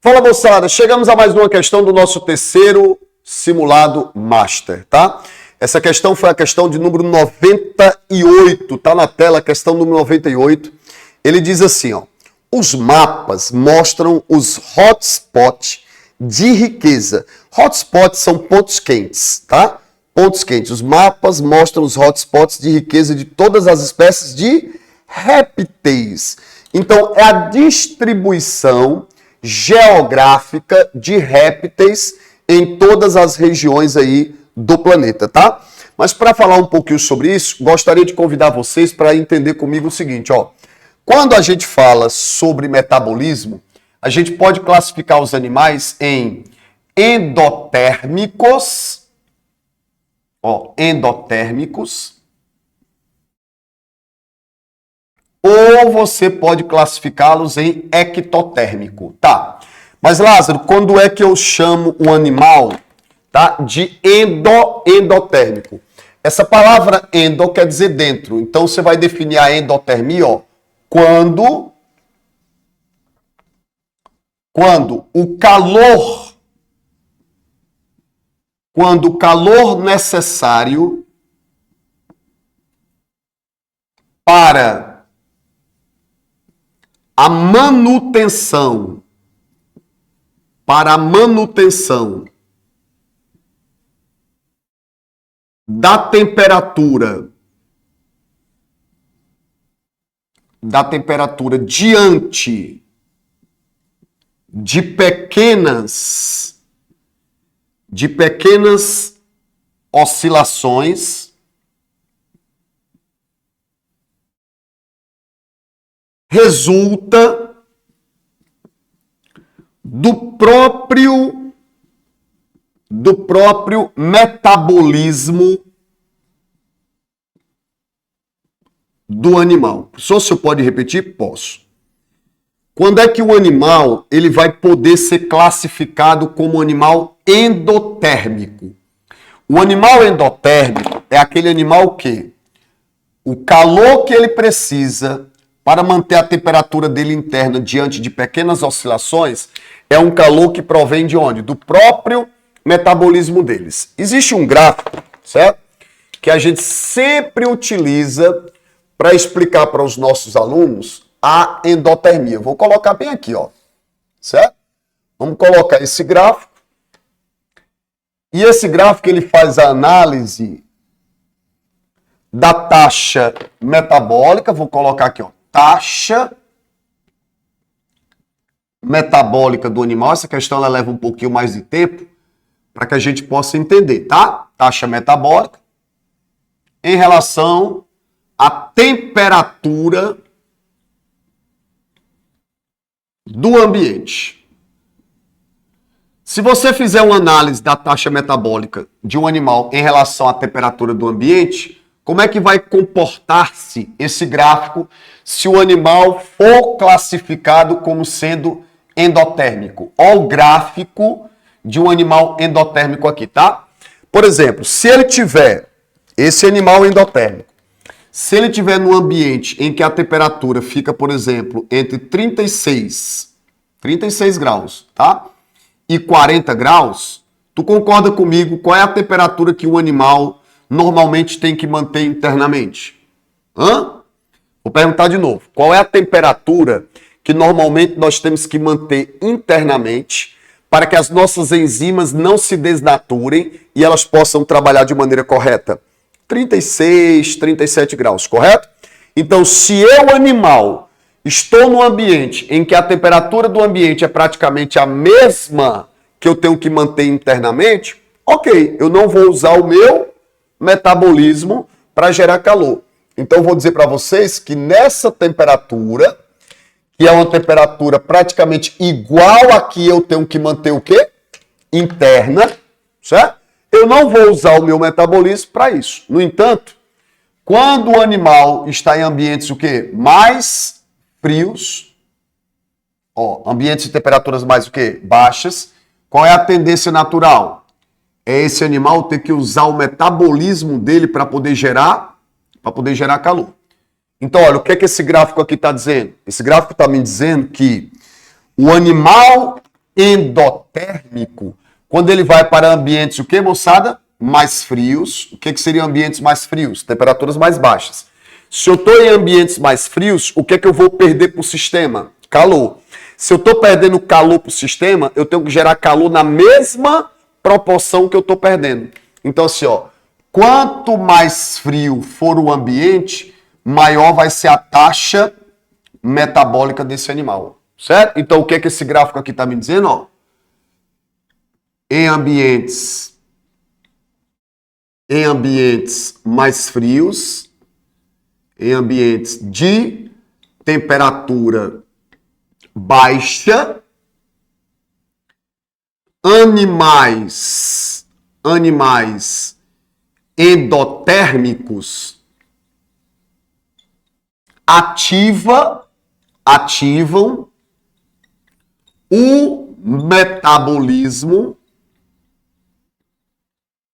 Fala, moçada, chegamos a mais uma questão do nosso terceiro simulado master, tá? Essa questão foi a questão de número 98, tá na tela, a questão número 98. Ele diz assim, ó: os mapas mostram os hotspots de riqueza. Hotspots são pontos quentes, tá? Pontos quentes. Os mapas mostram os hotspots de riqueza de todas as espécies de répteis. Então, é a distribuição geográfica de répteis em todas as regiões aí do planeta, tá? Mas para falar um pouquinho sobre isso, gostaria de convidar vocês para entender comigo o seguinte, ó. Quando a gente fala sobre metabolismo, a gente pode classificar os animais em endotérmicos, ó, endotérmicos, ou você pode classificá-los em ectotérmico, tá? Mas, Lázaro, quando é que eu chamo um animal, tá, de endotérmico? Essa palavra endo quer dizer dentro. Então, você vai definir a endotermia, ó, quando o calor necessário para a manutenção da temperatura diante de pequenas oscilações resulta do próprio metabolismo do animal. Professor, você pode repetir? Posso. Quando é que o animal ele vai poder ser classificado como animal endotérmico? O animal endotérmico é aquele animal que o calor que ele precisa para manter a temperatura dele interna diante de pequenas oscilações é um calor que provém de onde? Do próprio metabolismo deles. Existe um gráfico, certo? Que a gente sempre utiliza para explicar para os nossos alunos a endotermia. Vou colocar bem aqui, ó. Certo? Vamos colocar esse gráfico. E esse gráfico ele faz a análise da taxa metabólica. Vou colocar aqui, ó. Taxa metabólica do animal. Essa questão ela leva um pouquinho mais de tempo para que a gente possa entender, tá? Taxa metabólica em relação à temperatura do ambiente. Se você fizer uma análise da taxa metabólica de um animal em relação à temperatura do ambiente, como é que vai comportar-se esse gráfico se o animal for classificado como sendo endotérmico? Olha o gráfico de um animal endotérmico aqui, tá? Por exemplo, se ele tiver esse animal endotérmico, se ele tiver num ambiente em que a temperatura fica, por exemplo, entre 36 graus, tá? E 40 graus, tu concorda comigo qual é a temperatura que um animal normalmente tem que manter internamente? Hã? Vou perguntar de novo. Qual é a temperatura que normalmente nós temos que manter internamente para que as nossas enzimas não se desnaturem e elas possam trabalhar de maneira correta? 36, 37 graus, correto? Então, se eu, animal, estou num ambiente em que a temperatura do ambiente é praticamente a mesma que eu tenho que manter internamente, ok, eu não vou usar o meu metabolismo para gerar calor. Então, vou dizer para vocês que nessa temperatura, que é uma temperatura praticamente igual a que eu tenho que manter o quê? Interna, certo? Eu não vou usar o meu metabolismo para isso. No entanto, quando o animal está em ambientes o quê? Mais frios, ó, ambientes de temperaturas mais o quê? Baixas, qual é a tendência natural? É esse animal ter que usar o metabolismo dele para poder gerar calor. Então, olha, o que esse gráfico aqui está dizendo? Esse gráfico está me dizendo que o animal endotérmico, quando ele vai para ambientes, o que, moçada? Mais frios. O que seriam ambientes mais frios? Temperaturas mais baixas. Se eu estou em ambientes mais frios, o que eu vou perder para o sistema? Calor. Se eu estou perdendo calor para o sistema, eu tenho que gerar calor na mesma proporção que eu estou perdendo. Então, assim, ó, quanto mais frio for o ambiente, maior vai ser a taxa metabólica desse animal. Certo? Então, o que esse gráfico aqui está me dizendo? Ó? Em ambientes mais frios, em ambientes de temperatura baixa, animais endotérmicos ativam o metabolismo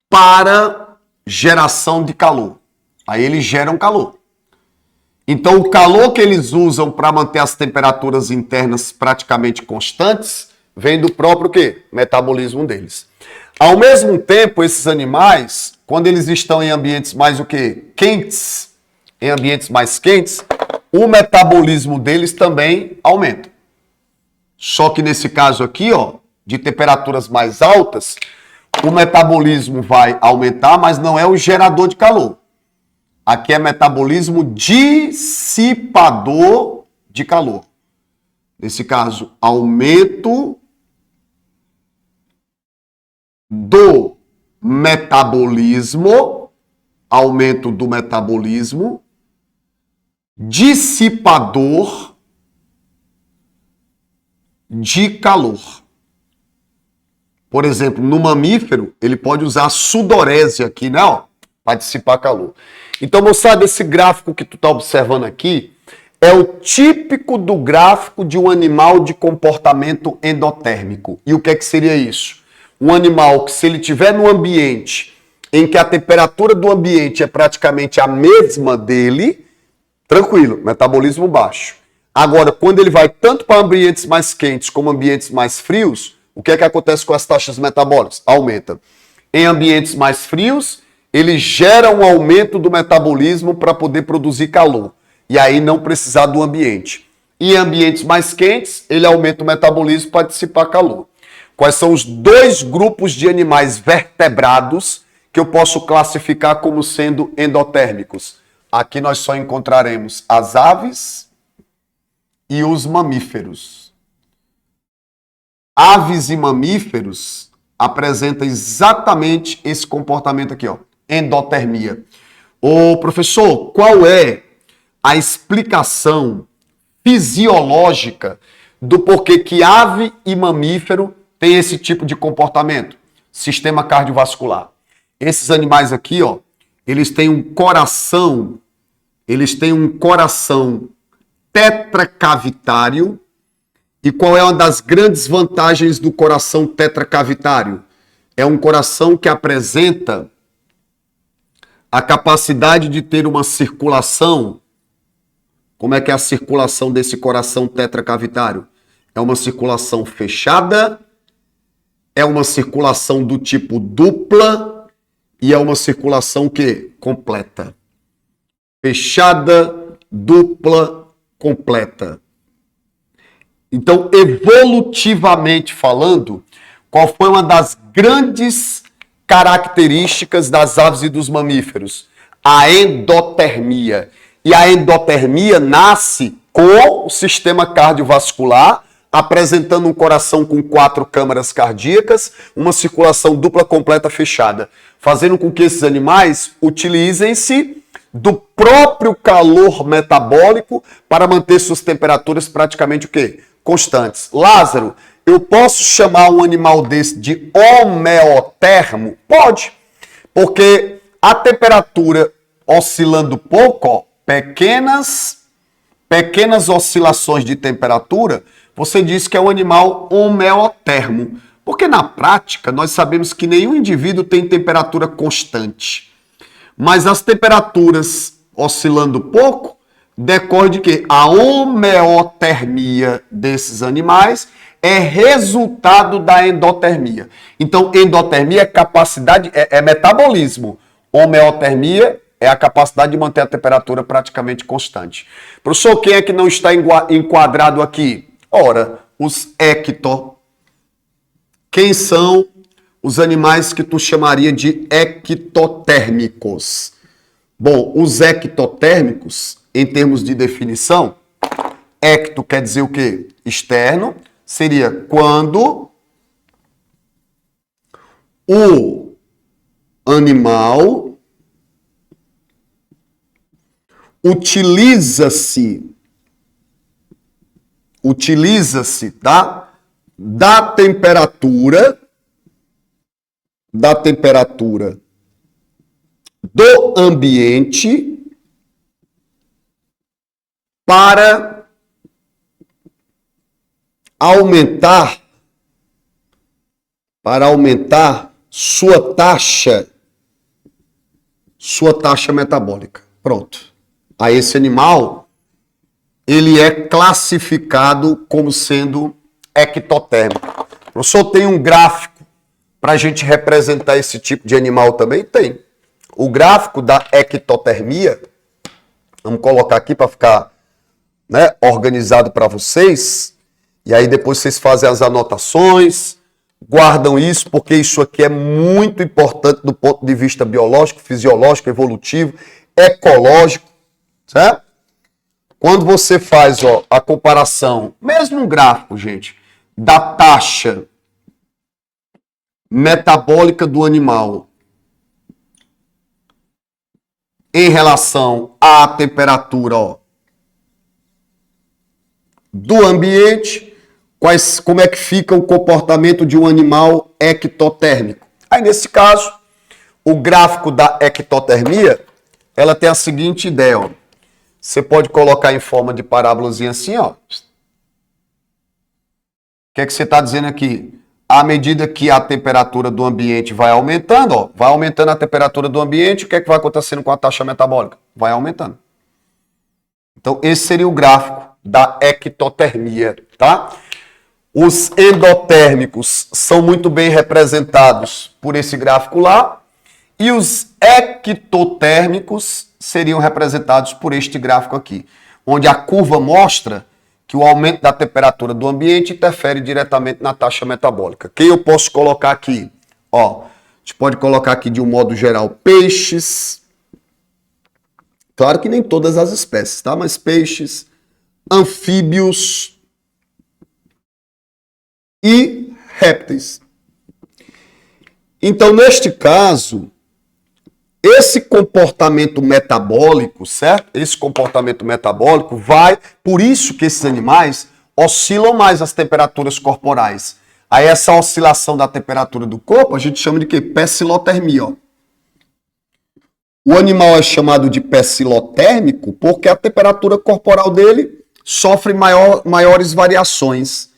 para geração de calor. Aí eles geram calor. Então, o calor que eles usam para manter as temperaturas internas praticamente constantes vem do próprio quê? Metabolismo deles. Ao mesmo tempo, esses animais, quando eles estão em ambientes mais o quê? Quentes, em ambientes mais quentes, o metabolismo deles também aumenta. Só que nesse caso aqui, ó, de temperaturas mais altas, o metabolismo vai aumentar, mas não é o gerador de calor. Aqui é metabolismo dissipador de calor. Nesse caso, aumento do metabolismo, dissipador de calor. Por exemplo, no mamífero, ele pode usar a sudorese aqui, né, ó, para dissipar calor. Então, moçada, esse gráfico que tu está observando aqui é o típico do gráfico de um animal de comportamento endotérmico. E o que é que seria isso? Um animal que, se ele estiver num ambiente em que a temperatura do ambiente é praticamente a mesma dele, tranquilo, metabolismo baixo. Agora, quando ele vai tanto para ambientes mais quentes como ambientes mais frios, o que é que acontece com as taxas metabólicas? Aumenta. Em ambientes mais frios, ele gera um aumento do metabolismo para poder produzir calor. E aí não precisar do ambiente. E em ambientes mais quentes, ele aumenta o metabolismo para dissipar calor. Quais são os dois grupos de animais vertebrados que eu posso classificar como sendo endotérmicos? Aqui nós só encontraremos as aves e os mamíferos. Aves e mamíferos apresentam exatamente esse comportamento aqui, ó, endotermia. Ô, professor, qual é a explicação fisiológica do porquê que ave e mamífero têm esse tipo de comportamento? Sistema cardiovascular. Esses animais aqui, ó, eles têm um coração tetracavitário. E qual é uma das grandes vantagens do coração tetracavitário? É um coração que apresenta a capacidade de ter uma circulação. Como é que é a circulação desse coração tetracavitário? É uma circulação fechada, é uma circulação do tipo dupla e é uma circulação que completa. Fechada, dupla, completa. Então, evolutivamente falando, qual foi uma das grandes características das aves e dos mamíferos? A endotermia. E a endotermia nasce com o sistema cardiovascular, apresentando um coração com 4 câmaras cardíacas, uma circulação dupla completa fechada, fazendo com que esses animais utilizem-se do próprio calor metabólico para manter suas temperaturas praticamente o quê? Constantes. Lázaro, eu posso chamar um animal desse de homeotermo? Pode, porque a temperatura oscilando pouco, ó, pequenas oscilações de temperatura, você diz que é um animal homeotermo. Porque na prática nós sabemos que nenhum indivíduo tem temperatura constante. Mas as temperaturas oscilando pouco decorre de quê? A homeotermia desses animais é resultado da endotermia. Então, endotermia é capacidade, é metabolismo. Homeotermia é a capacidade de manter a temperatura praticamente constante. Professor, quem é que não está enquadrado aqui? Ora, os ecto. Quem são os animais que tu chamaria de ectotérmicos? Bom, os ectotérmicos, em termos de definição, ecto quer dizer o quê? Externo. Seria quando o animal utiliza-se, tá? Da temperatura do ambiente para aumentar sua taxa metabólica. Pronto. A esse animal, ele é classificado como sendo ectotérmico. Professor, tem um gráfico para a gente representar esse tipo de animal também? Tem. O gráfico da ectotermia, vamos colocar aqui para ficar, né, organizado para vocês, e aí depois vocês fazem as anotações, guardam isso, porque isso aqui é muito importante do ponto de vista biológico, fisiológico, evolutivo, ecológico, certo? Quando você faz a comparação, mesmo um gráfico, gente, da taxa metabólica do animal em relação à temperatura do ambiente, como é que fica o comportamento de um animal ectotérmico. Aí, nesse caso, o gráfico da ectotermia, ela tem a seguinte ideia, ó. Você pode colocar em forma de parábolazinha assim, ó. O que é que você está dizendo aqui? À medida que a temperatura do ambiente vai aumentando, ó, vai aumentando a temperatura do ambiente, o que é que vai acontecendo com a taxa metabólica? Vai aumentando. Então, esse seria o gráfico da ectotermia, tá? Os endotérmicos são muito bem representados por esse gráfico lá, e os ectotérmicos seriam representados por este gráfico aqui, onde a curva mostra que o aumento da temperatura do ambiente interfere diretamente na taxa metabólica. Quem eu posso colocar aqui? Ó, a gente pode colocar aqui de um modo geral peixes. Claro que nem todas as espécies, tá? Mas peixes, anfíbios e répteis. Então, neste caso, esse comportamento metabólico, certo? Esse comportamento metabólico por isso que esses animais oscilam mais as temperaturas corporais. Aí essa oscilação da temperatura do corpo, a gente chama de quê? Pecilotérmia, ó. O animal é chamado de pecilotérmico porque a temperatura corporal dele sofre maiores variações.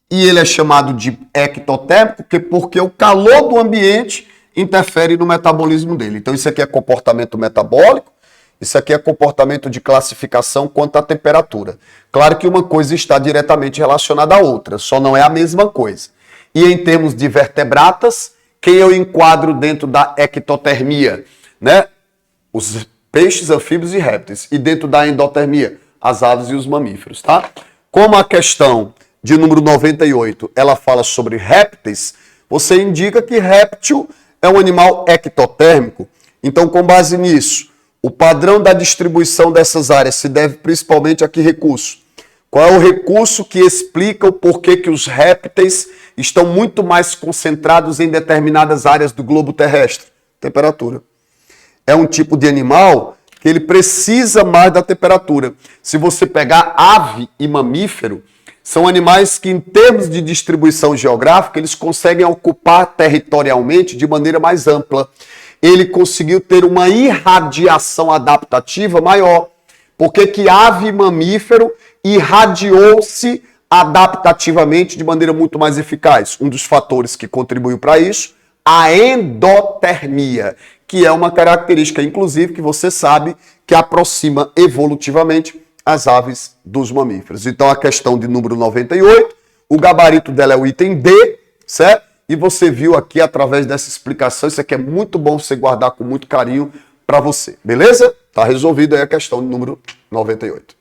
E ele é chamado de ectotérmico porque o calor do ambiente interfere no metabolismo dele. Então isso aqui é comportamento metabólico, isso aqui é comportamento de classificação quanto à temperatura. Claro que uma coisa está diretamente relacionada à outra, só não é a mesma coisa. E em termos de vertebratas, quem eu enquadro dentro da ectotermia? Né? Os peixes, anfíbios e répteis. E dentro da endotermia, as aves e os mamíferos, tá? Como a questão de número 98, ela fala sobre répteis, você indica que réptil é um animal ectotérmico. Então, com base nisso, o padrão da distribuição dessas áreas se deve principalmente a que recurso? Qual é o recurso que explica o porquê que os répteis estão muito mais concentrados em determinadas áreas do globo terrestre? Temperatura. É um tipo de animal que ele precisa mais da temperatura. Se você pegar ave e mamífero, são animais que, em termos de distribuição geográfica, eles conseguem ocupar territorialmente de maneira mais ampla. Ele conseguiu ter uma irradiação adaptativa maior. Por que ave e mamífero irradiou-se adaptativamente de maneira muito mais eficaz? Um dos fatores que contribuiu para isso, a endotermia, que é uma característica, inclusive, que você sabe que aproxima evolutivamente as aves dos mamíferos. Então, a questão de número 98, o gabarito dela é o item D, certo? E você viu aqui através dessa explicação, isso aqui é muito bom você guardar com muito carinho para você, beleza? Tá resolvido aí a questão número 98.